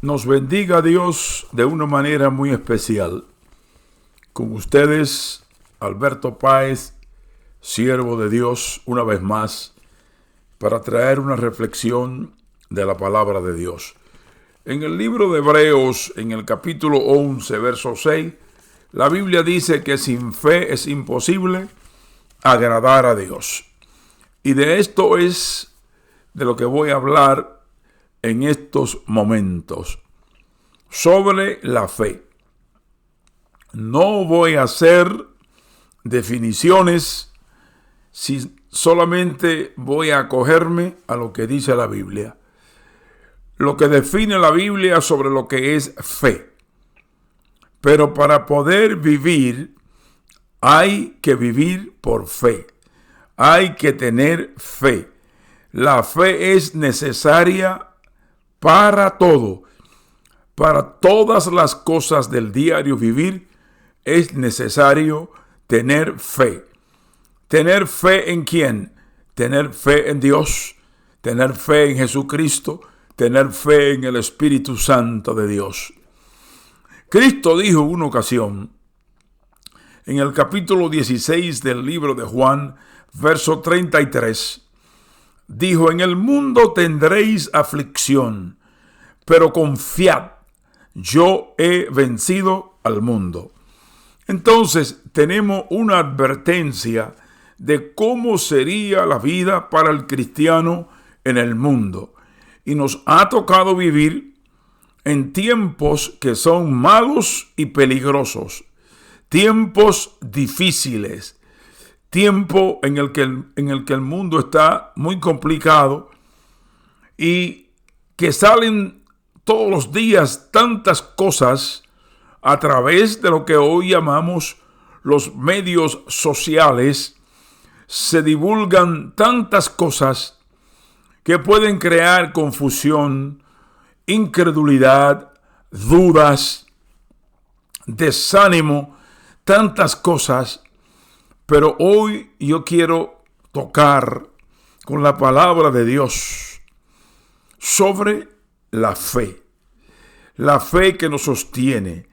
Nos bendiga Dios de una manera muy especial. Con ustedes, Alberto Páez, siervo de Dios, una vez más, para traer una reflexión de la palabra de Dios. En el libro de Hebreos, en el capítulo 11, verso 6, la Biblia dice que sin fe es imposible agradar a Dios. Y de esto es de lo que voy a hablar en estos momentos, sobre la fe. No voy a hacer definiciones, si solamente voy a acogerme a lo que dice la Biblia. Lo que define la Biblia sobre lo que es fe. Pero para poder vivir, hay que vivir por fe. Hay que tener fe. La fe es necesaria para todo. Para todas las cosas del diario vivir es necesario tener fe. ¿Tener fe en quién? Tener fe en Dios, tener fe en Jesucristo, tener fe en el Espíritu Santo de Dios. Cristo dijo en una ocasión, en el capítulo 16 del libro de Juan, verso 33, dijo: en el mundo tendréis aflicción, pero confiad, yo he vencido al mundo. Entonces tenemos una advertencia de cómo sería la vida para el cristiano en el mundo. Y nos ha tocado vivir en tiempos que son malos y peligrosos, tiempos difíciles, tiempo en el que el mundo está muy complicado y que salen todos los días tantas cosas a través de lo que hoy llamamos los medios sociales. Se divulgan tantas cosas que pueden crear confusión, incredulidad, dudas, desánimo, tantas cosas. Pero hoy yo quiero tocar con la palabra de Dios sobre la fe que nos sostiene,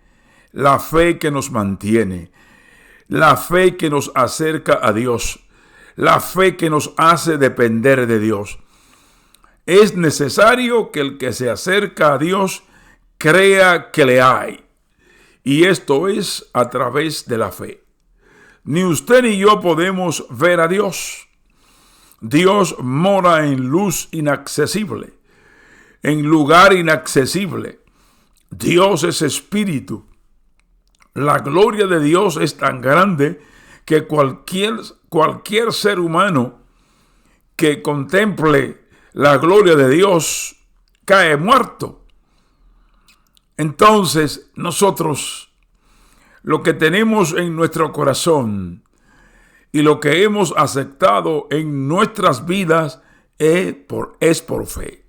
la fe que nos mantiene, la fe que nos acerca a Dios, la fe que nos hace depender de Dios. Es necesario que el que se acerca a Dios crea que le hay, y esto es a través de la fe. Ni usted ni yo podemos ver a Dios. Dios mora en luz inaccesible, en lugar inaccesible. Dios es espíritu. La gloria de Dios es tan grande que cualquier ser humano que contemple la gloria de Dios cae muerto. Entonces, nosotros, lo que tenemos en nuestro corazón y lo que hemos aceptado en nuestras vidas es por fe.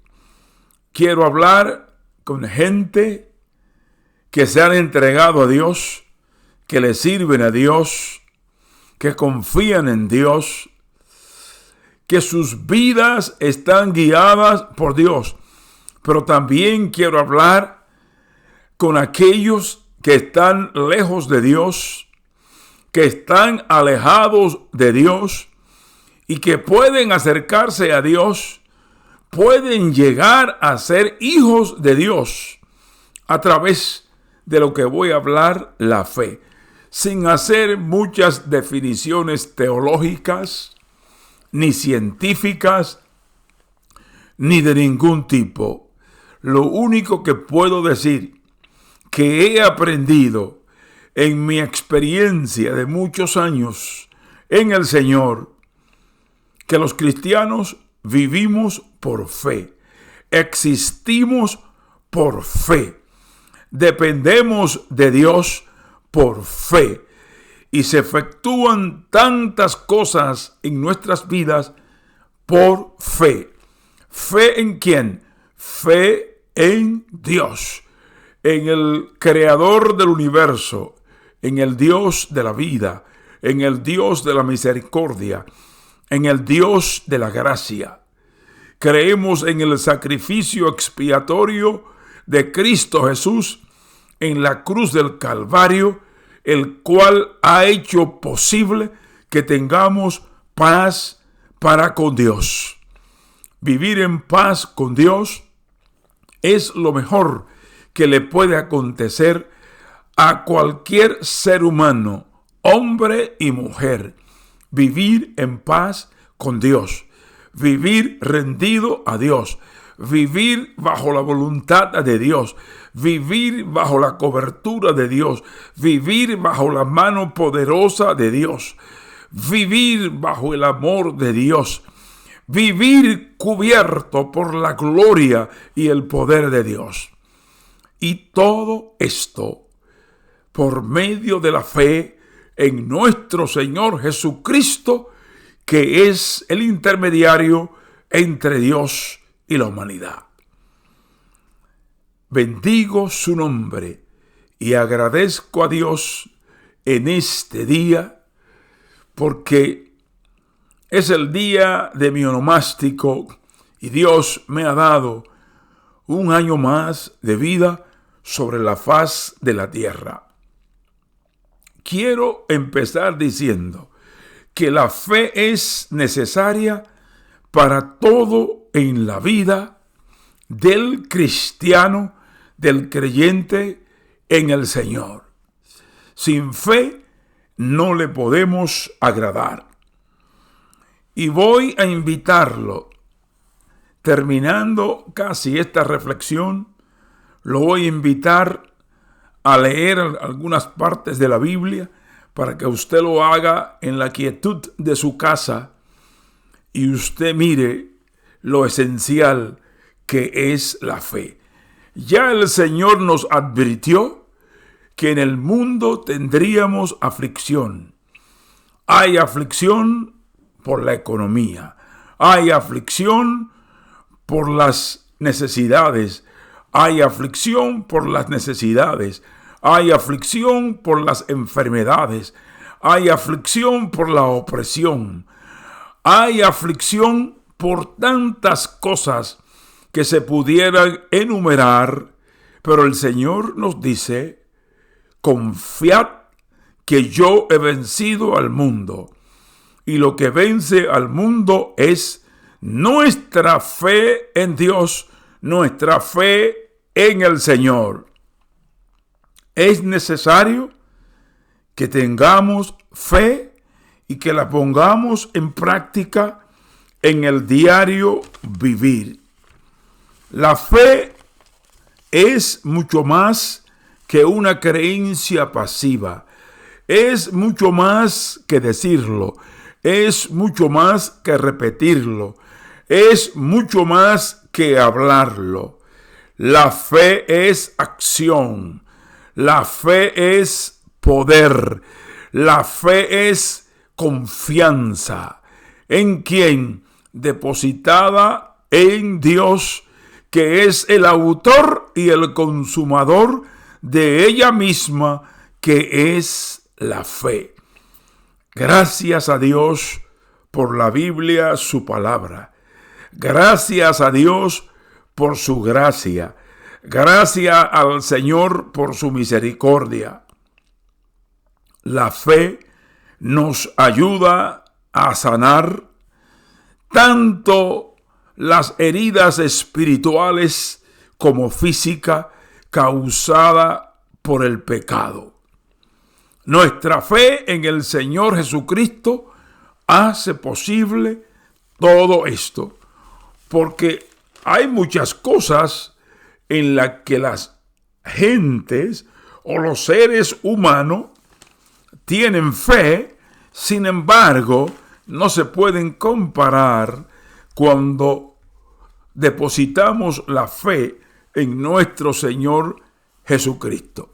Quiero hablar con gente que se han entregado a Dios, que le sirven a Dios, que confían en Dios, que sus vidas están guiadas por Dios. Pero también quiero hablar con aquellos que están lejos de Dios, que están alejados de Dios y que pueden acercarse a Dios, pueden llegar a ser hijos de Dios a través de lo que voy a hablar, la fe, sin hacer muchas definiciones teológicas, ni científicas, ni de ningún tipo. Lo único que puedo decir que he aprendido en mi experiencia de muchos años en el Señor, que los cristianos vivimos por fe, existimos por fe, dependemos de Dios por fe, y se efectúan tantas cosas en nuestras vidas por fe. ¿Fe en quién? Fe en Dios, en el creador del universo, en el Dios de la vida, en el Dios de la misericordia, en el Dios de la gracia. Creemos en el sacrificio expiatorio de Cristo Jesús en la cruz del Calvario, el cual ha hecho posible que tengamos paz para con Dios. Vivir en paz con Dios es lo mejor que le puede acontecer a cualquier ser humano, hombre y mujer. Vivir en paz con Dios, vivir rendido a Dios, vivir bajo la voluntad de Dios, vivir bajo la cobertura de Dios, vivir bajo la mano poderosa de Dios, vivir bajo el amor de Dios, vivir cubierto por la gloria y el poder de Dios. Y todo esto por medio de la fe en nuestro Señor Jesucristo, que es el intermediario entre Dios y la humanidad. Bendigo su nombre y agradezco a Dios en este día, porque es el día de mi onomástico y Dios me ha dado un año más de vida sobre la faz de la tierra. Quiero empezar diciendo que la fe es necesaria para todo en la vida del cristiano, del creyente en el Señor. Sin fe no le podemos agradar. Y voy a invitarlo, terminando casi esta reflexión, lo voy a invitar a leer algunas partes de la Biblia para que usted lo haga en la quietud de su casa y usted mire lo esencial que es la fe. Ya el Señor nos advirtió que en el mundo tendríamos aflicción. Hay aflicción por la economía, hay aflicción por las necesidades, hay aflicción por las necesidades, hay aflicción por las enfermedades, hay aflicción por la opresión, hay aflicción por tantas cosas que se pudieran enumerar, pero el Señor nos dice: confiad que yo he vencido al mundo, y lo que vence al mundo es nuestra fe en Dios, nuestra fe en el Señor. Es necesario que tengamos fe y que la pongamos en práctica en el diario vivir. La fe es mucho más que una creencia pasiva. Es mucho más que decirlo. Es mucho más que repetirlo. Es mucho más que hablarlo. La fe es acción. La fe es poder. La fe es confianza. ¿En quién? Depositada en Dios, que es el autor y el consumador de ella misma, que es la fe. Gracias a Dios por la Biblia, su palabra. Gracias a Dios por su gracia. Gracias al Señor por su misericordia. La fe nos ayuda a sanar tanto las heridas espirituales como físicas causadas por el pecado. Nuestra fe en el Señor Jesucristo hace posible todo esto, porque hay muchas cosas en las que las gentes o los seres humanos tienen fe, sin embargo, no se pueden comparar cuando depositamos la fe en nuestro Señor Jesucristo.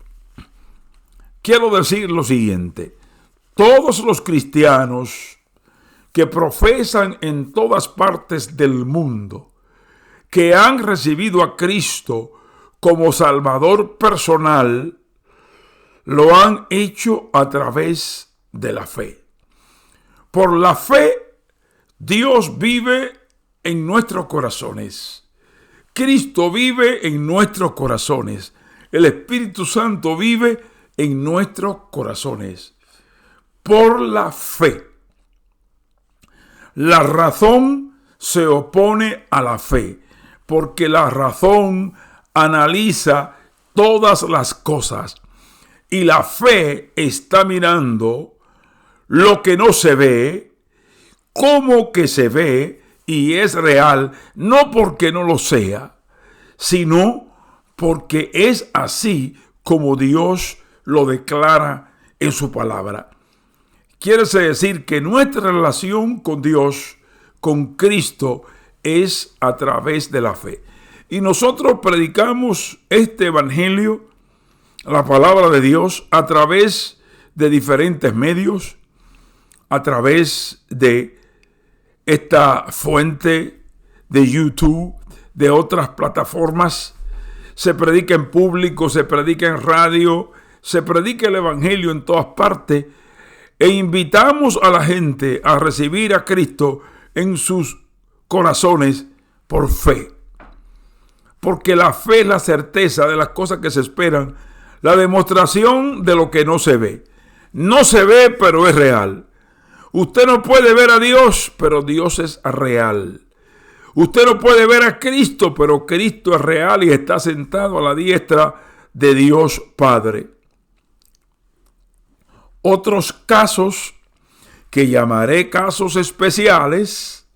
Quiero decir lo siguiente: todos los cristianos que profesan en todas partes del mundo, que han recibido a Cristo como Salvador personal, lo han hecho a través de la fe. Por la fe, Dios vive en nuestros corazones. Cristo vive en nuestros corazones. El Espíritu Santo vive en nuestros corazones. Por la fe. La razón se opone a la fe, porque la razón analiza todas las cosas y la fe está mirando lo que no se ve, como que se ve y es real, no porque no lo sea, sino porque es así como Dios lo declara en su palabra. Quiere decir que nuestra relación con Dios, con Cristo, es a través de la fe. Y nosotros predicamos este evangelio, la palabra de Dios, a través de diferentes medios, a través de esta fuente de YouTube, de otras plataformas. Se predica en público, se predica en radio, se predica el evangelio en todas partes. E invitamos a la gente a recibir a Cristo en sus corazones por fe. Porque la fe es la certeza de las cosas que se esperan, la demostración de lo que no se ve. No se ve, pero es real. Usted no puede ver a Dios, pero Dios es real. Usted no puede ver a Cristo, pero Cristo es real y está sentado a la diestra de Dios Padre. Otros casos que llamaré casos especiales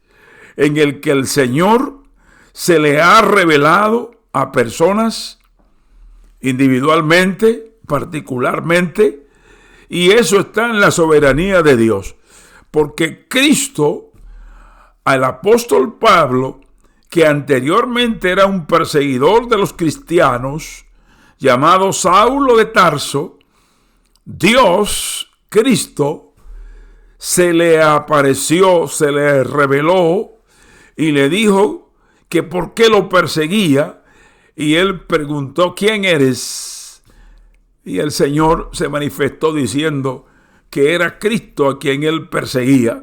en el que el Señor se le ha revelado a personas individualmente, particularmente, y eso está en la soberanía de Dios. Porque Cristo, al apóstol Pablo, que anteriormente era un perseguidor de los cristianos, llamado Saulo de Tarso, Dios, Cristo, se le apareció, se le reveló y le dijo que por qué lo perseguía. Y él preguntó, ¿quién eres? Y el Señor se manifestó diciendo que era Cristo a quien él perseguía.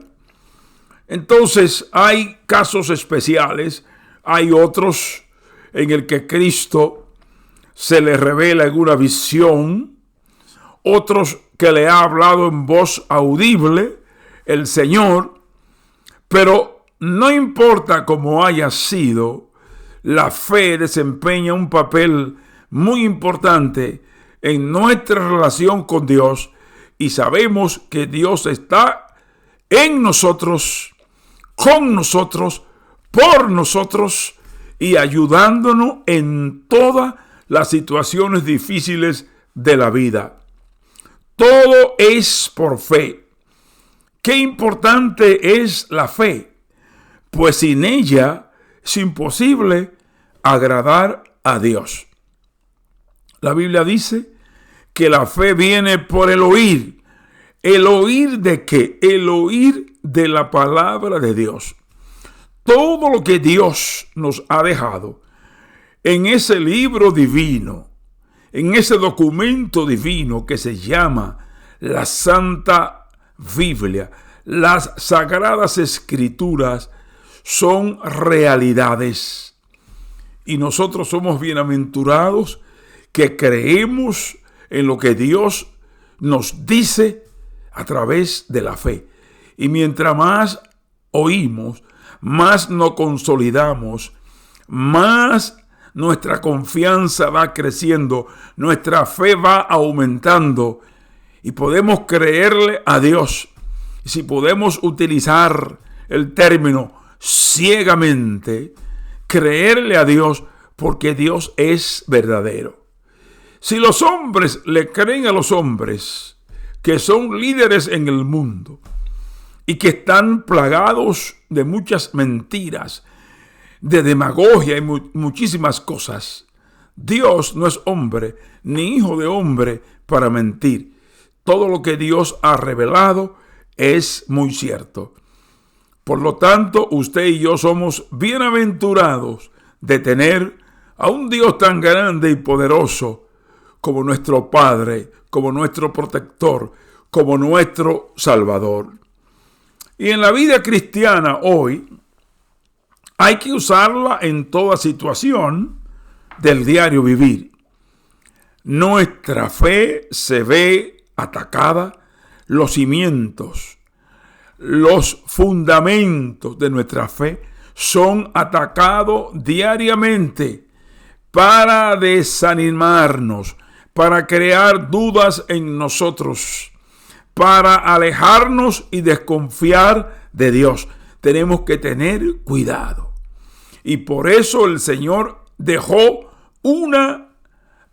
Entonces hay casos especiales, hay otros en el que Cristo se le revela en una visión, otros que le ha hablado en voz audible el Señor, pero no importa cómo haya sido, la fe desempeña un papel muy importante en nuestra relación con Dios y sabemos que Dios está en nosotros, con nosotros, por nosotros y ayudándonos en todas las situaciones difíciles de la vida. Todo es por fe. Qué importante es la fe, pues sin ella es imposible agradar a Dios. La Biblia dice que la fe viene por el oír. ¿El oír de qué? El oír de la palabra de Dios. Todo lo que Dios nos ha dejado en ese libro divino, en ese documento divino que se llama la Santa Biblia, las Sagradas Escrituras son realidades. Y nosotros somos bienaventurados que creemos en lo que Dios nos dice a través de la fe. Y mientras más oímos, más nos consolidamos, más nuestra confianza va creciendo, nuestra fe va aumentando y podemos creerle a Dios. Y si podemos utilizar el término ciegamente, creerle a Dios porque Dios es verdadero. Si los hombres le creen a los hombres que son líderes en el mundo y que están plagados de muchas mentiras, de demagogia y muchísimas cosas, Dios no es hombre ni hijo de hombre para mentir. Todo lo que Dios ha revelado es muy cierto. Por lo tanto, usted y yo somos bienaventurados de tener a un Dios tan grande y poderoso como nuestro Padre, como nuestro protector, como nuestro Salvador. Y en la vida cristiana hoy Hay que usarla en toda situación del diario vivir. Nuestra fe se ve atacada, los cimientos, los fundamentos de nuestra fe son atacados diariamente para desanimarnos, para crear dudas en nosotros, para alejarnos y desconfiar de Dios. Tenemos que tener cuidado. Y por eso el Señor dejó una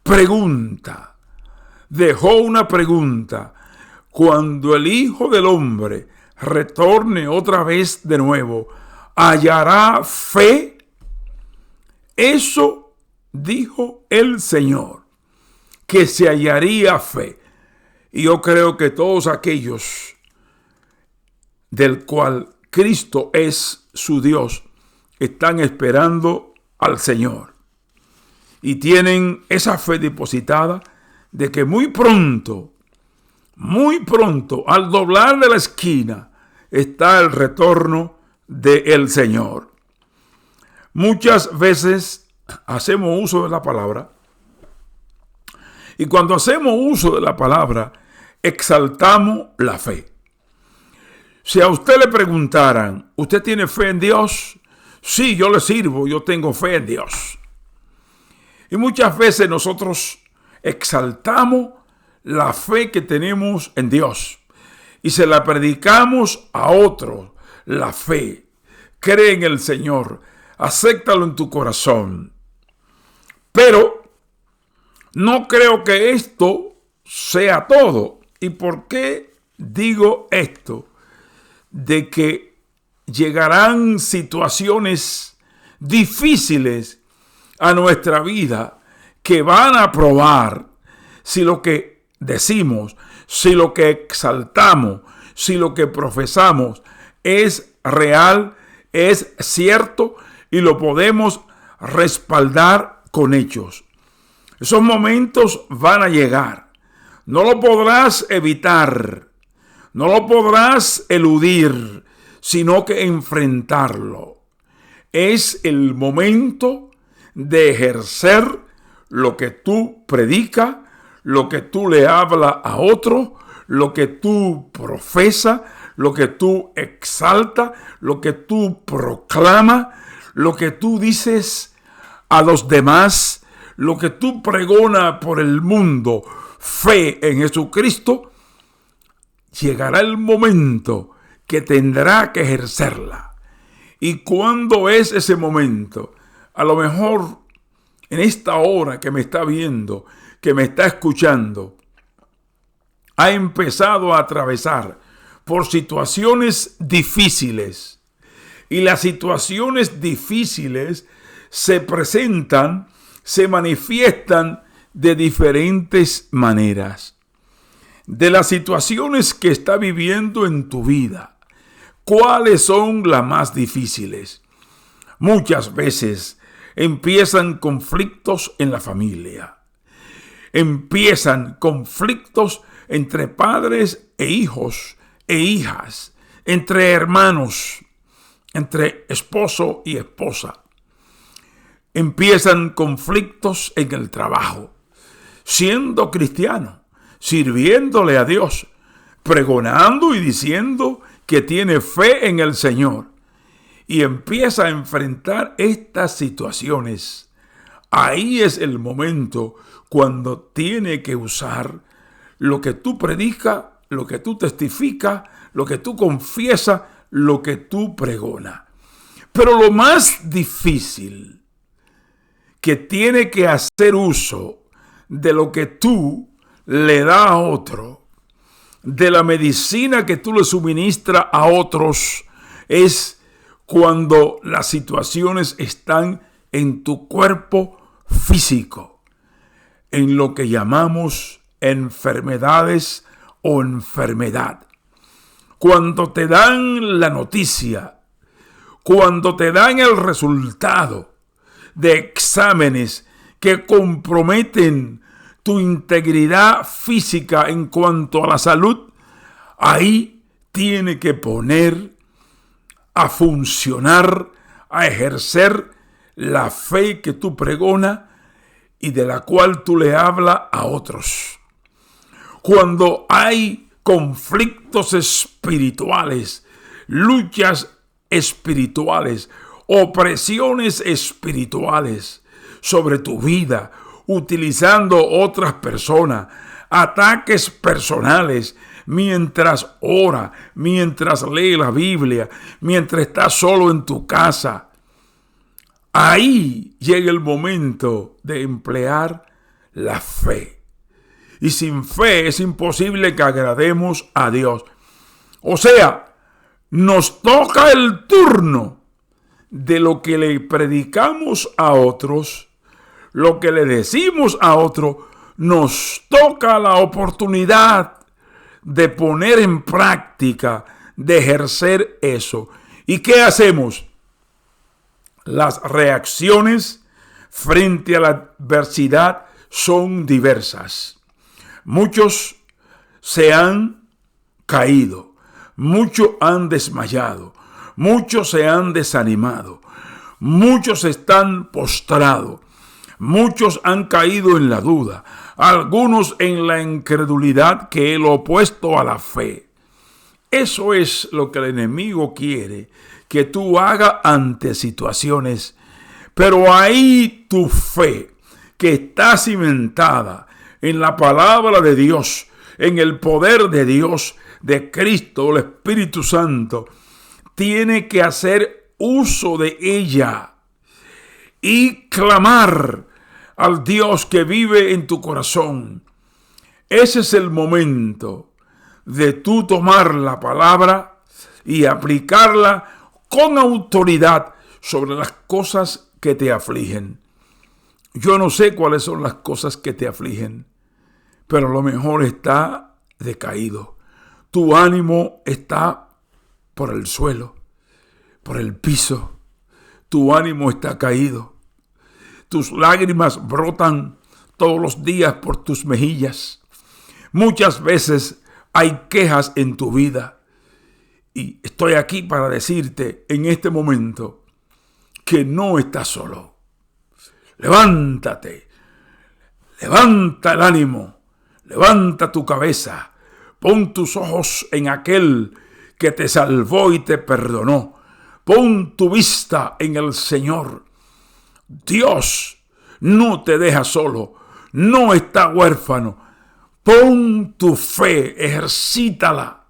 pregunta. Cuando el Hijo del Hombre retorne otra vez de nuevo, ¿hallará fe? Eso dijo el Señor, que se hallaría fe. Y yo creo que todos aquellos del cual Cristo es su Dios están esperando al Señor y tienen esa fe depositada de que muy pronto, al doblar de la esquina, está el retorno del Señor. Muchas veces hacemos uso de la palabra, y cuando hacemos uso de la palabra, exaltamos la fe. Si a usted le preguntaran, ¿usted tiene fe en Dios? Sí, yo le sirvo, yo tengo fe en Dios. Y muchas veces nosotros exaltamos la fe que tenemos en Dios y se la predicamos a otros. La fe, cree en el Señor, acéptalo en tu corazón. Pero no creo que esto sea todo. ¿Y por qué digo esto? De que llegarán situaciones difíciles a nuestra vida que van a probar si lo que decimos, si lo que exaltamos, si lo que profesamos es real, es cierto y lo podemos respaldar con hechos. Esos momentos van a llegar. No lo podrás evitar, no lo podrás eludir, sino que enfrentarlo. Es el momento de ejercer lo que tú predicas, lo que tú le hablas a otro, lo que tú profesas, lo que tú exaltas, lo que tú proclamas, lo que tú dices a los demás, lo que tú pregonas por el mundo, fe en Jesucristo. Llegará el momento que tendrá que ejercerla. ¿Y cuándo es ese momento? A lo mejor en esta hora que me está viendo, que me está escuchando, ha empezado a atravesar por situaciones difíciles. Y las situaciones difíciles se presentan, se manifiestan de diferentes maneras. De las situaciones que está viviendo en tu vida, ¿cuáles son las más difíciles? Muchas veces empiezan conflictos en la familia. Empiezan conflictos entre padres e hijos e hijas, entre hermanos, entre esposo y esposa. Empiezan conflictos en el trabajo. Siendo cristiano, sirviéndole a Dios, pregonando y diciendo que tiene fe en el Señor, y empieza a enfrentar estas situaciones. Ahí es el momento cuando tiene que usar lo que tú predicas, lo que tú testificas, lo que tú confiesas, lo que tú pregonas. Pero lo más difícil, que tiene que hacer uso de lo que tú le das a otro, de la medicina que tú le suministras a otros, es cuando las situaciones están en tu cuerpo físico, en lo que llamamos enfermedades o enfermedad. Cuando te dan la noticia, cuando te dan el resultado de exámenes que comprometen tu integridad física en cuanto a la salud, ahí tiene que poner a funcionar, a ejercer la fe que tú pregonas y de la cual tú le hablas a otros. Cuando hay conflictos espirituales, luchas espirituales, opresiones espirituales sobre tu vida, utilizando otras personas, ataques personales, mientras ora, mientras lee la Biblia, mientras estás solo en tu casa, ahí llega el momento de emplear la fe. Y sin fe es imposible que agrademos a Dios. O sea, nos toca el turno de lo que le predicamos a otros, lo que le decimos a otros, nos toca la oportunidad de poner en práctica, de ejercer eso. ¿Y qué hacemos? Las reacciones frente a la adversidad son diversas. Muchos se han caído, muchos han desmayado, muchos se han desanimado, muchos están postrados, muchos han caído en la duda, algunos en la incredulidad, que es lo opuesto a la fe. Eso es lo que el enemigo quiere que tú hagas ante situaciones. Pero ahí tu fe, que está cimentada en la palabra de Dios, en el poder de Dios, de Cristo, el Espíritu Santo, tiene que hacer uso de ella y clamar al Dios que vive en tu corazón. Ese es el momento de tú tomar la palabra y aplicarla con autoridad sobre las cosas que te afligen. Yo no sé cuáles son las cosas que te afligen, pero a lo mejor está decaído. Tu ánimo está por el suelo, por el piso. Tu ánimo está caído. Tus lágrimas brotan todos los días por tus mejillas. Muchas veces hay quejas en tu vida. Y estoy aquí para decirte en este momento que no estás solo. Levántate. Levanta el ánimo. Levanta tu cabeza. Pon tus ojos en aquel que te salvó y te perdonó. Pon tu vista en el Señor. Dios no te deja solo. No está huérfano. Pon tu fe, ejercítala.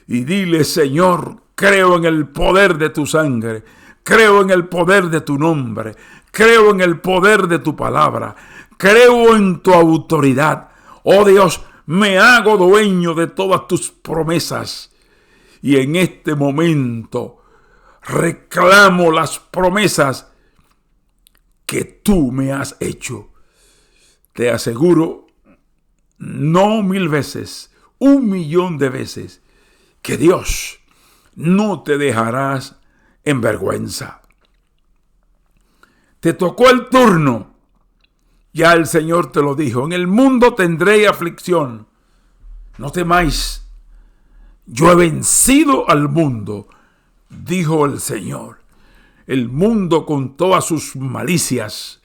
Y dile: Señor, creo en el poder de tu sangre. Creo en el poder de tu nombre. Creo en el poder de tu palabra. Creo en tu autoridad. Oh Dios, me hago dueño de todas tus promesas. Y en este momento reclamo las promesas que tú me has hecho. Te aseguro, no 1000 veces, 1,000,000 de veces, que Dios no te dejarás en vergüenza. Te tocó el turno. Ya el Señor te lo dijo: en el mundo tendréis aflicción. No temáis. Yo he vencido al mundo, dijo el Señor. El mundo con todas sus malicias,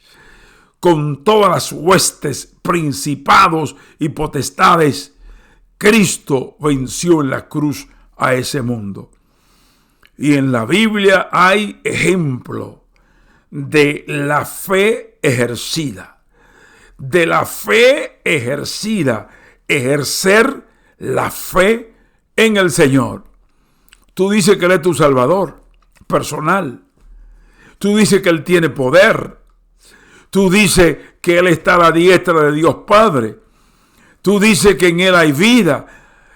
con todas las huestes, principados y potestades, Cristo venció en la cruz a ese mundo. Y en la Biblia hay ejemplo de la fe ejercida. De la fe ejercida. Ejercer la fe en el Señor. Tú dices que Él es tu Salvador personal. Tú dices que Él tiene poder. Tú dices que Él está a la diestra de Dios Padre. Tú dices que en Él hay vida.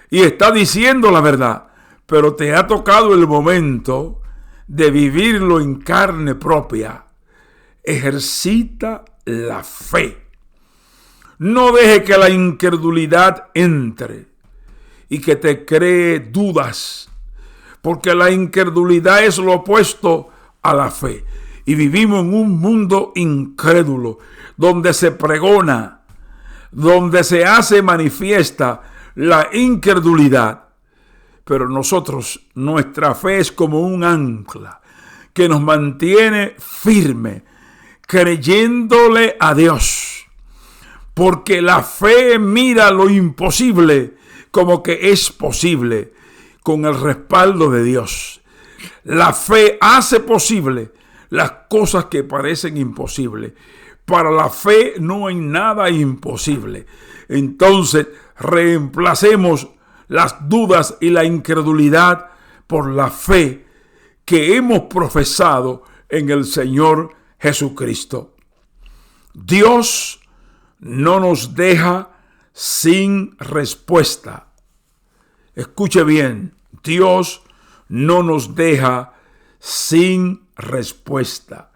Y está diciendo la verdad. Pero te ha tocado el momento de vivirlo en carne propia. Ejercita la fe. No deje que la incredulidad entre y que te cree dudas. Porque la incredulidad es lo opuesto a la fe. Y vivimos en un mundo incrédulo, donde se pregona, donde se hace manifiesta la incredulidad. Pero nosotros, nuestra fe es como un ancla que nos mantiene firme, creyéndole a Dios. Porque la fe mira lo imposible como que es posible con el respaldo de Dios. La fe hace posible las cosas que parecen imposibles. Para la fe no hay nada imposible. Entonces, reemplacemos las dudas y la incredulidad por la fe que hemos profesado en el Señor Jesucristo. Dios no nos deja sin respuesta. Escuche bien, Dios no nos deja sin respuesta.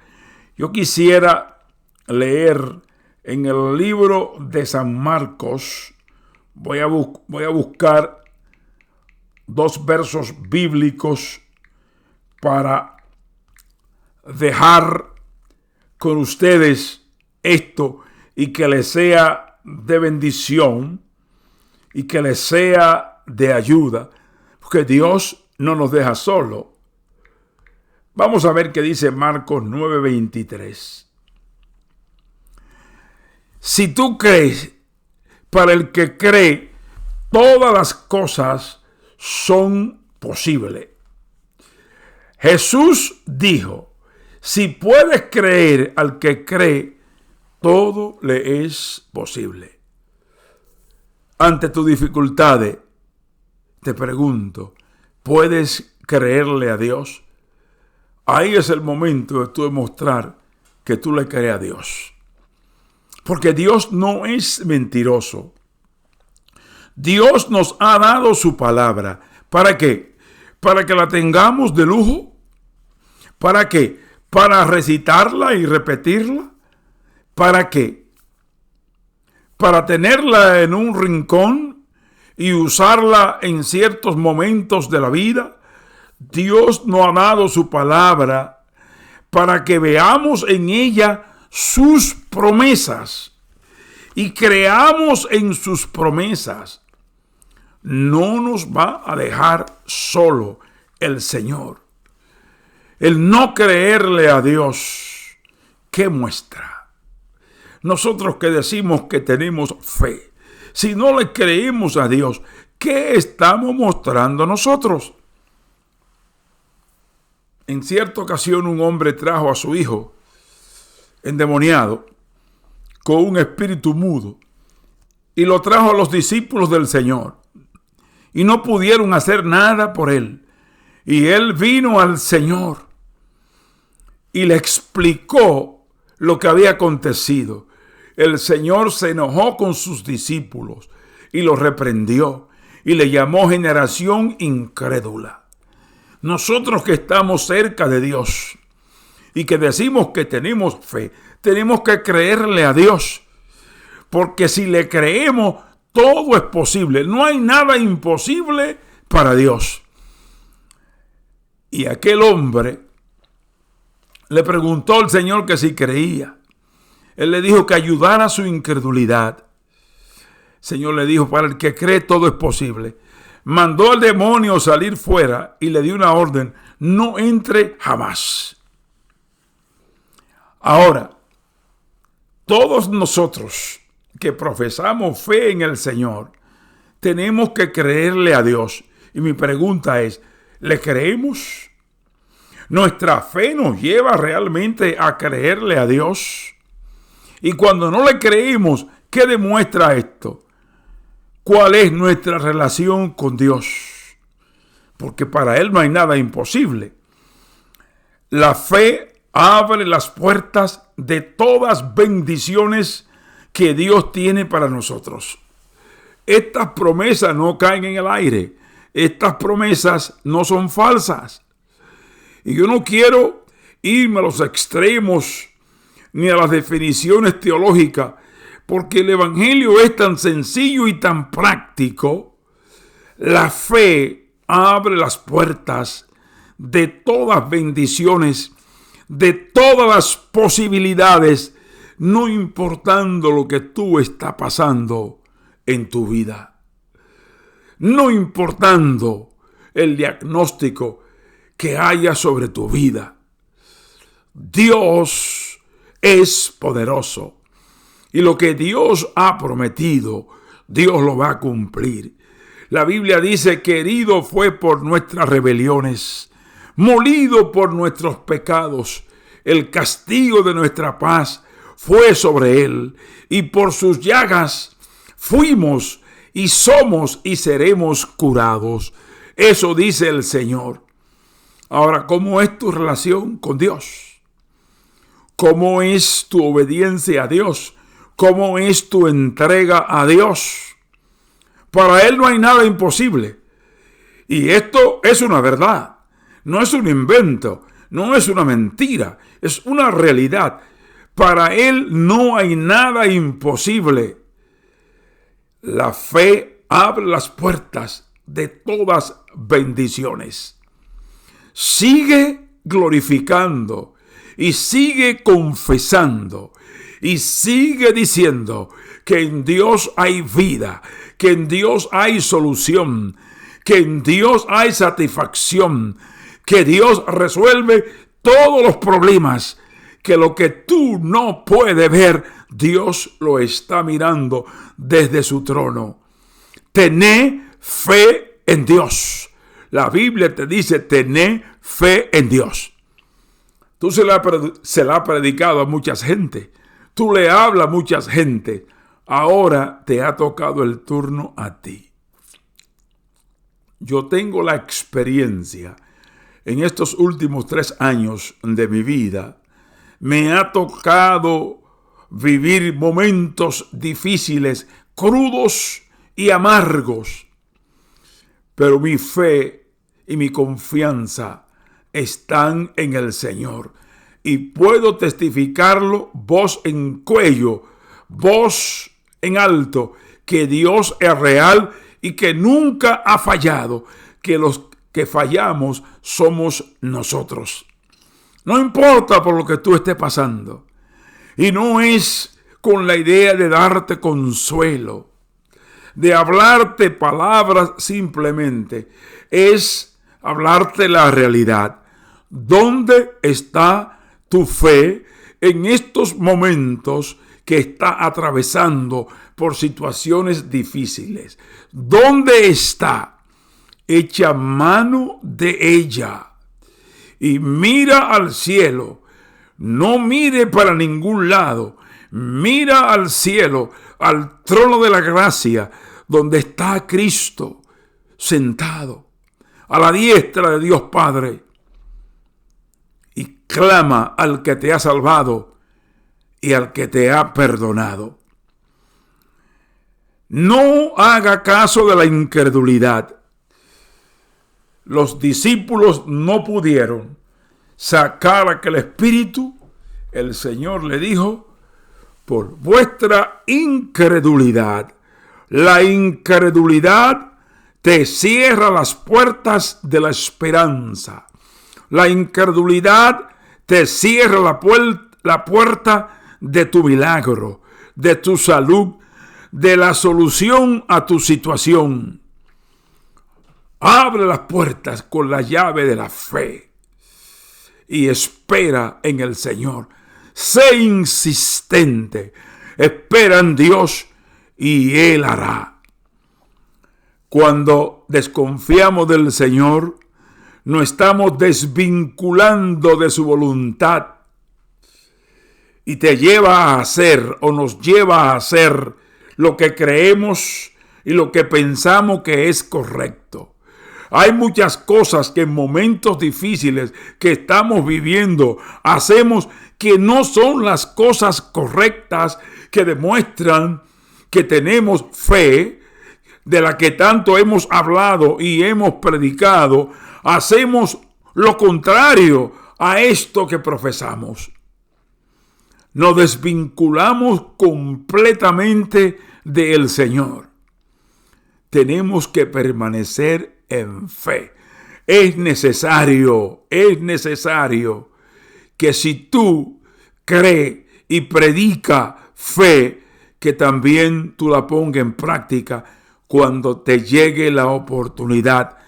Yo quisiera leer en el libro de San Marcos, voy a buscar 2 versos bíblicos para dejar con ustedes esto y que les sea de bendición y que les sea de ayuda, porque Dios no nos deja solo. Vamos a ver qué dice Marcos 9:23. Si tú crees, para el que cree, todas las cosas son posibles. Jesús dijo, si puedes creer al que cree, todo le es posible. Ante tus dificultades, te pregunto, ¿puedes creerle a Dios? Ahí es el momento de tú demostrar que tú le crees a Dios. Porque Dios no es mentiroso. Dios nos ha dado su palabra. ¿Para qué? ¿Para que la tengamos de lujo? ¿Para qué? ¿Para recitarla y repetirla? ¿Para qué? ¿Para tenerla en un rincón y usarla en ciertos momentos de la vida? Dios nos ha dado su palabra para que veamos en ella sus promesas y creamos en sus promesas. No nos va a dejar solo el Señor. El no creerle a Dios, ¿qué muestra? Nosotros que decimos que tenemos fe, si no le creemos a Dios, ¿qué estamos mostrando nosotros? En cierta ocasión un hombre trajo a su hijo endemoniado con un espíritu mudo y lo trajo a los discípulos del Señor y no pudieron hacer nada por él. Y él vino al Señor y le explicó lo que había acontecido. El Señor se enojó con sus discípulos y los reprendió y le llamó generación incrédula. Nosotros que estamos cerca de Dios y que decimos que tenemos fe, tenemos que creerle a Dios. Porque si le creemos, todo es posible. No hay nada imposible para Dios. Y aquel hombre le preguntó al Señor que si creía. Él le dijo que ayudara a su incredulidad. El Señor le dijo, para el que cree todo es posible. Mandó al demonio salir fuera y le dio una orden, no entre jamás. Ahora, todos nosotros que profesamos fe en el Señor, tenemos que creerle a Dios. Y mi pregunta es, ¿le creemos? ¿Nuestra fe nos lleva realmente a creerle a Dios? Y cuando no le creemos, ¿qué demuestra esto? ¿Cuál es nuestra relación con Dios? Porque para Él no hay nada imposible. La fe abre las puertas de todas bendiciones que Dios tiene para nosotros. Estas promesas no caen en el aire. Estas promesas no son falsas. Y yo no quiero irme a los extremos ni a las definiciones teológicas, porque el Evangelio es tan sencillo y tan práctico. La fe abre las puertas de todas bendiciones, de todas las posibilidades, no importando lo que tú estás pasando en tu vida. No importando el diagnóstico que haya sobre tu vida. Dios es poderoso. Y lo que Dios ha prometido, Dios lo va a cumplir. La Biblia dice que herido fue por nuestras rebeliones, molido por nuestros pecados. El castigo de nuestra paz fue sobre él, y por sus llagas fuimos y somos y seremos curados. Eso dice el Señor. Ahora, ¿cómo es tu relación con Dios? ¿Cómo es tu obediencia a Dios? ¿Cómo es tu entrega a Dios? Para Él no hay nada imposible. Y esto es una verdad. No es un invento. No es una mentira. Es una realidad. Para Él no hay nada imposible. La fe abre las puertas de todas bendiciones. Sigue glorificando y sigue confesando y sigue diciendo que en Dios hay vida, que en Dios hay solución, que en Dios hay satisfacción, que Dios resuelve todos los problemas, que lo que tú no puedes ver, Dios lo está mirando desde su trono. Tené fe en Dios. La Biblia te dice, tené fe en Dios. Tú se la has predicado a mucha gente. Tú le hablas a mucha gente. Ahora te ha tocado el turno a ti. Yo tengo la experiencia en estos últimos 3 años de mi vida. Me ha tocado vivir momentos difíciles, crudos y amargos. Pero mi fe y mi confianza están en el Señor. Y puedo testificarlo voz en cuello, voz en alto, que Dios es real y que nunca ha fallado, que los que fallamos somos nosotros. No importa por lo que tú estés pasando. Y no es con la idea de darte consuelo, de hablarte palabras simplemente. Es hablarte la realidad. ¿Dónde está tu fe en estos momentos que está atravesando por situaciones difíciles? ¿Dónde está? Echa mano de ella y mira al cielo. No mire para ningún lado. Mira al cielo, al trono de la gracia, donde está Cristo sentado a la diestra de Dios Padre. Y clama al que te ha salvado y al que te ha perdonado. No haga caso de la incredulidad. Los discípulos no pudieron sacar aquel espíritu. El Señor le dijo, por vuestra incredulidad. La incredulidad te cierra las puertas de la esperanza. La incredulidad te cierra la puerta de tu milagro, de tu salud, de la solución a tu situación. Abre las puertas con la llave de la fe y espera en el Señor. Sé insistente, espera en Dios y Él hará. Cuando desconfiamos del Señor, nos estamos desvinculando de su voluntad y te lleva a hacer o nos lleva a hacer lo que creemos y lo que pensamos que es correcto. Hay muchas cosas que en momentos difíciles que estamos viviendo hacemos que no son las cosas correctas, que demuestran que tenemos fe, de la que tanto hemos hablado y hemos predicado. Hacemos lo contrario a esto que profesamos. Nos desvinculamos completamente del Señor. Tenemos que permanecer en fe. Es necesario que si tú crees y predica fe, que también tú la pongas en práctica cuando te llegue la oportunidad,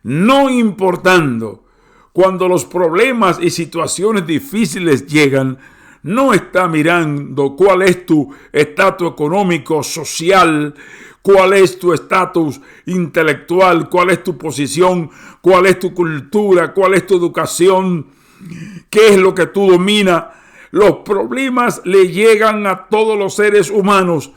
no importando cuando los problemas y situaciones difíciles llegan, no está mirando cuál es tu estatus económico, social, cuál es tu estatus intelectual, cuál es tu posición, cuál es tu cultura, cuál es tu educación, qué es lo que tú dominas. Los problemas le llegan a todos los seres humanos,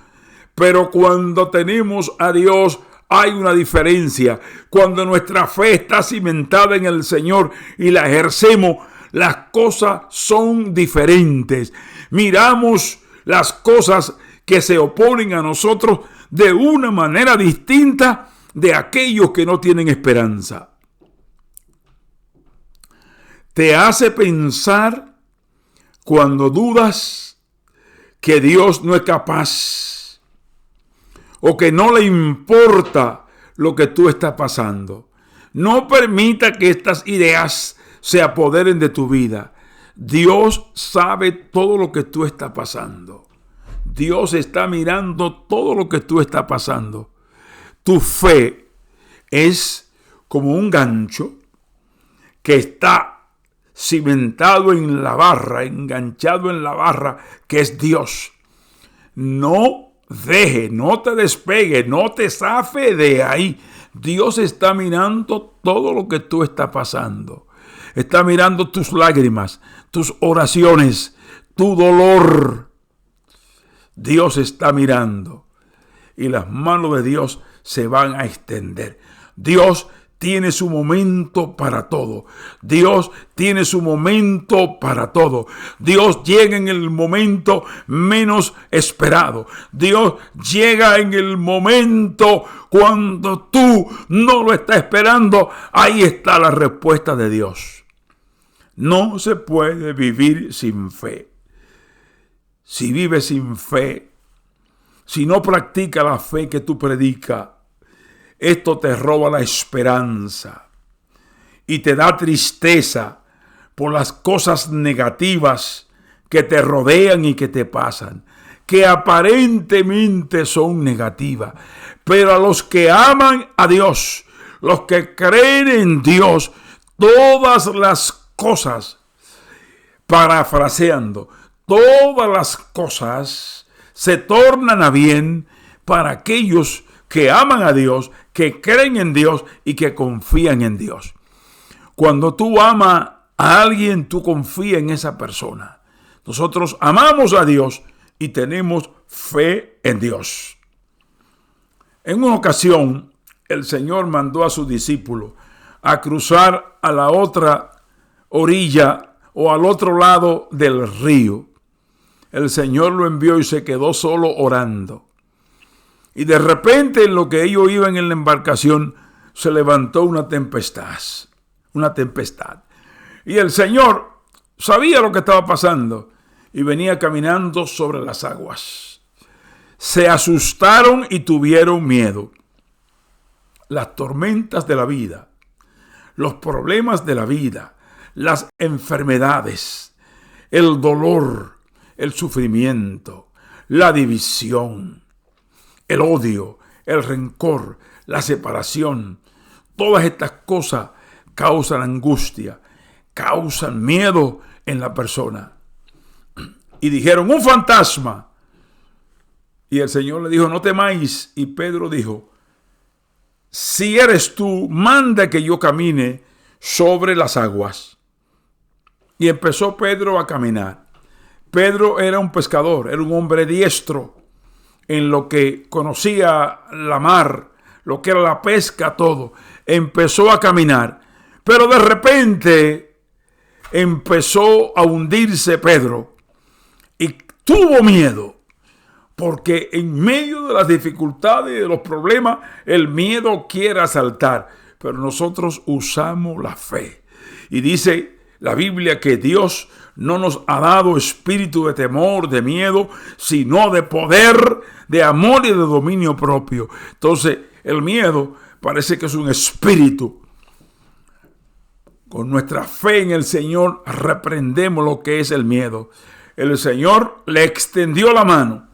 pero cuando tenemos a Dios hay una diferencia. Cuando nuestra fe está cimentada en el Señor y la ejercemos, las cosas son diferentes. Miramos las cosas que se oponen a nosotros de una manera distinta de aquellos que no tienen esperanza. Te hace pensar cuando dudas que Dios no es capaz o que no le importa lo que tú estás pasando. No permita que estas ideas se apoderen de tu vida. Dios sabe todo lo que tú estás pasando. Dios está mirando todo lo que tú estás pasando. Tu fe es como un gancho que está cimentado en la barra, enganchado en la barra, que es Dios. No te despegue, no te zafe de ahí. Dios está mirando todo lo que tú estás pasando. Está mirando tus lágrimas, tus oraciones, tu dolor. Dios está mirando y las manos de Dios se van a extender. Dios tiene su momento para todo. Dios tiene su momento para todo. Dios llega en el momento menos esperado. Dios llega en el momento cuando tú no lo estás esperando. Ahí está la respuesta de Dios. No se puede vivir sin fe. Si vives sin fe, si no practicas la fe que tú predicas, esto te roba la esperanza y te da tristeza por las cosas negativas que te rodean y que te pasan, que aparentemente son negativas. Pero a los que aman a Dios, los que creen en Dios, todas las cosas, parafraseando, todas las cosas se tornan a bien para aquellos que aman a Dios, que creen en Dios y que confían en Dios. Cuando tú amas a alguien, tú confías en esa persona. Nosotros amamos a Dios y tenemos fe en Dios. En una ocasión, el Señor mandó a sus discípulos a cruzar a la otra orilla o al otro lado del río. El Señor lo envió y se quedó solo orando. Y de repente, en lo que ellos iban en la embarcación, se levantó una tempestad. Y el Señor sabía lo que estaba pasando y venía caminando sobre las aguas. Se asustaron y tuvieron miedo. Las tormentas de la vida, los problemas de la vida, las enfermedades, el dolor, el sufrimiento, la división, el odio, el rencor, la separación, todas estas cosas causan angustia, causan miedo en la persona. Y dijeron, un fantasma. Y el Señor le dijo, no temáis. Y Pedro dijo, si eres tú, manda que yo camine sobre las aguas. Y empezó Pedro a caminar. Pedro era un pescador, era un hombre diestro en lo que conocía la mar, lo que era la pesca, todo. Empezó a caminar, pero de repente empezó a hundirse Pedro y tuvo miedo, porque en medio de las dificultades y de los problemas, el miedo quiere asaltar, pero nosotros usamos la fe. Y dice la Biblia que Dios no nos ha dado espíritu de temor, de miedo, sino de poder, de amor y de dominio propio. Entonces, el miedo parece que es un espíritu. Con nuestra fe en el Señor reprendemos lo que es el miedo. El Señor le extendió la mano.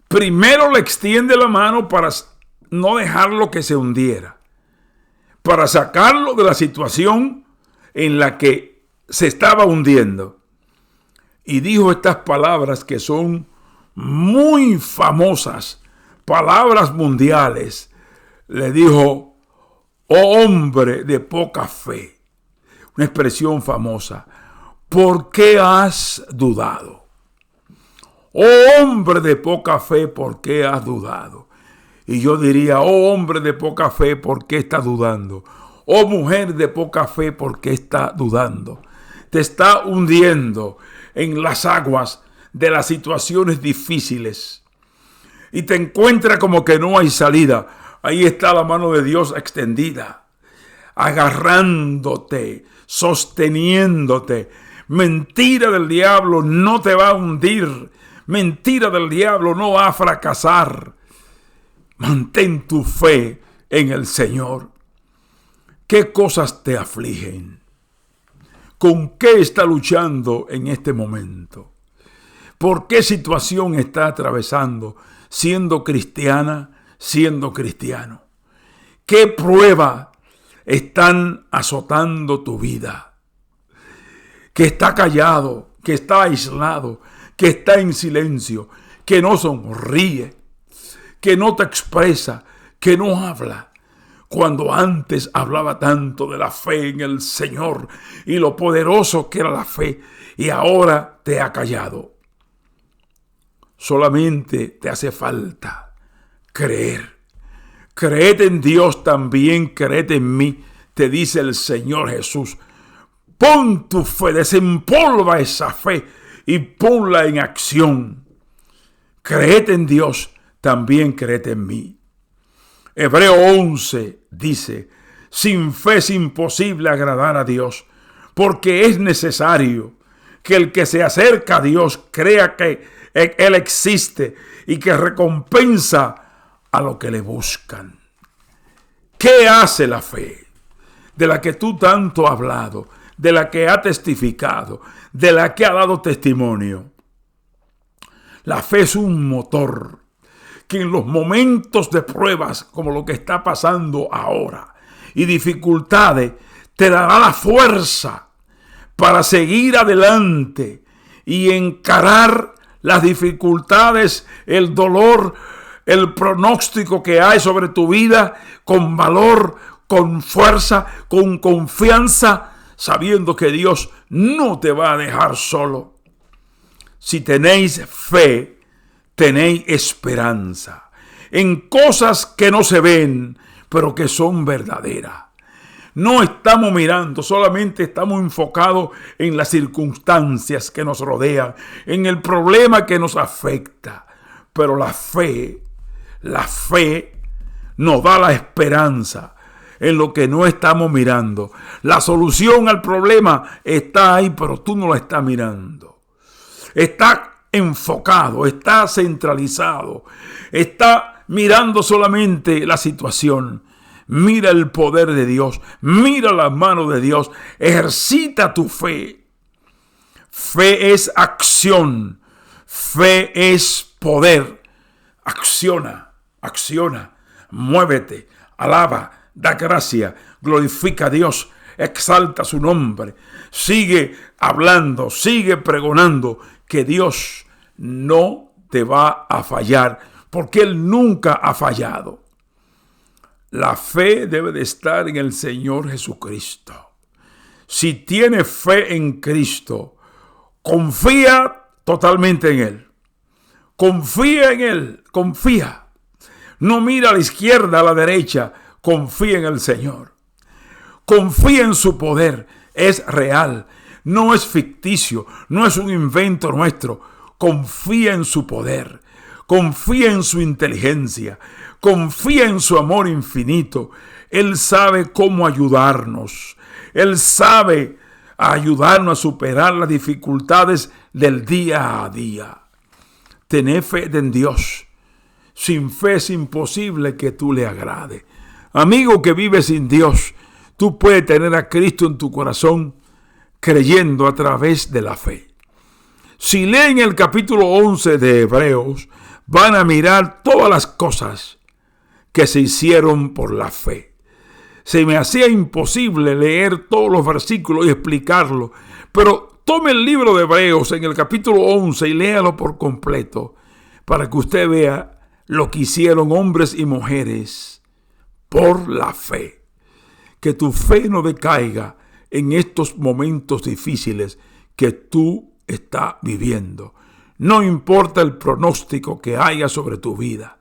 Primero le extiende la mano para no dejarlo que se hundiera. para sacarlo de la situación en la que se estaba hundiendo. Y dijo estas palabras que son muy famosas, palabras mundiales. Le dijo: oh hombre de poca fe. Una expresión famosa. ¿Por qué has dudado? Oh hombre de poca fe, ¿por qué has dudado? Y yo diría: oh hombre de poca fe, ¿por qué estás dudando? Oh mujer de poca fe, ¿por qué estás dudando? Te está hundiendo en las aguas de las situaciones difíciles. Y te encuentra como que no hay salida. Ahí está la mano de Dios extendida, agarrándote, sosteniéndote. Mentira del diablo no te va a hundir. Mentira del diablo no va a fracasar. Mantén tu fe en el Señor. ¿Qué cosas te afligen? ¿Con qué está luchando en este momento? ¿Por qué situación está atravesando siendo cristiana, siendo cristiano? ¿Qué prueba están azotando tu vida? Que está callado, que está aislado, que está en silencio, que no sonríe, que no te expresa, que no habla. Cuando antes hablaba tanto de la fe en el Señor y lo poderoso que era la fe, y ahora te ha callado. Solamente te hace falta creer. Creed en Dios también, creed en mí, te dice el Señor Jesús. Pon tu fe, desempolva esa fe y ponla en acción. Creed en Dios, también creed en mí. Hebreo 11 dice: sin fe es imposible agradar a Dios, porque es necesario que el que se acerca a Dios crea que Él existe y que recompensa a los que le buscan. ¿Qué hace la fe? De la que tú tanto has hablado, de la que ha testificado, de la que ha dado testimonio. La fe es un motor que en los momentos de pruebas como lo que está pasando ahora y dificultades te dará la fuerza para seguir adelante y encarar las dificultades, el dolor, el pronóstico que hay sobre tu vida con valor, con fuerza, con confianza, sabiendo que Dios no te va a dejar solo. Si tenéis fe, tenéis esperanza en cosas que no se ven, pero que son verdaderas. No estamos mirando, solamente estamos enfocados en las circunstancias que nos rodean, en el problema que nos afecta. Pero la fe nos da la esperanza en lo que no estamos mirando. La solución al problema está ahí, pero tú no la estás mirando. Está enfocado, está centralizado, está mirando solamente la situación. Mira el poder de Dios, mira la mano de Dios, ejercita tu fe. Fe es acción, fe es poder. Acciona, muévete, alaba, da gracia, glorifica a Dios, exalta su nombre, sigue hablando, sigue pregonando que Dios no te va a fallar, porque Él nunca ha fallado. La fe debe de estar en el Señor Jesucristo. Si tienes fe en Cristo, confía totalmente en Él. Confía en Él, confía. No mira a la izquierda, a la derecha, confía en el Señor. Confía en su poder, es real, no es ficticio, no es un invento nuestro. Confía en su poder, confía en su inteligencia, confía en su amor infinito. Él sabe cómo ayudarnos. Él sabe ayudarnos a superar las dificultades del día a día. Tené fe en Dios. Sin fe es imposible que tú le agrades. Amigo que vive sin Dios, tú puedes tener a Cristo en tu corazón creyendo a través de la fe. Si leen el capítulo 11 de Hebreos, van a mirar todas las cosas que se hicieron por la fe. Se me hacía imposible leer todos los versículos y explicarlo. Pero tome el libro de Hebreos en el capítulo 11 y léalo por completo para que usted vea lo que hicieron hombres y mujeres por la fe. Que tu fe no decaiga en estos momentos difíciles que tú estás viviendo. No importa el pronóstico que haya sobre tu vida.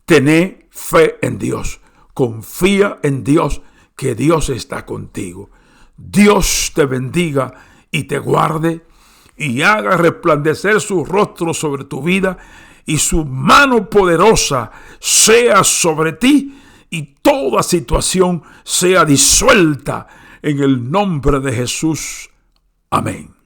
Tené fe en Dios. Confía en Dios, que Dios está contigo. Dios te bendiga y te guarde y haga resplandecer su rostro sobre tu vida y su mano poderosa sea sobre ti y toda situación sea disuelta en el nombre de Jesús. Amén.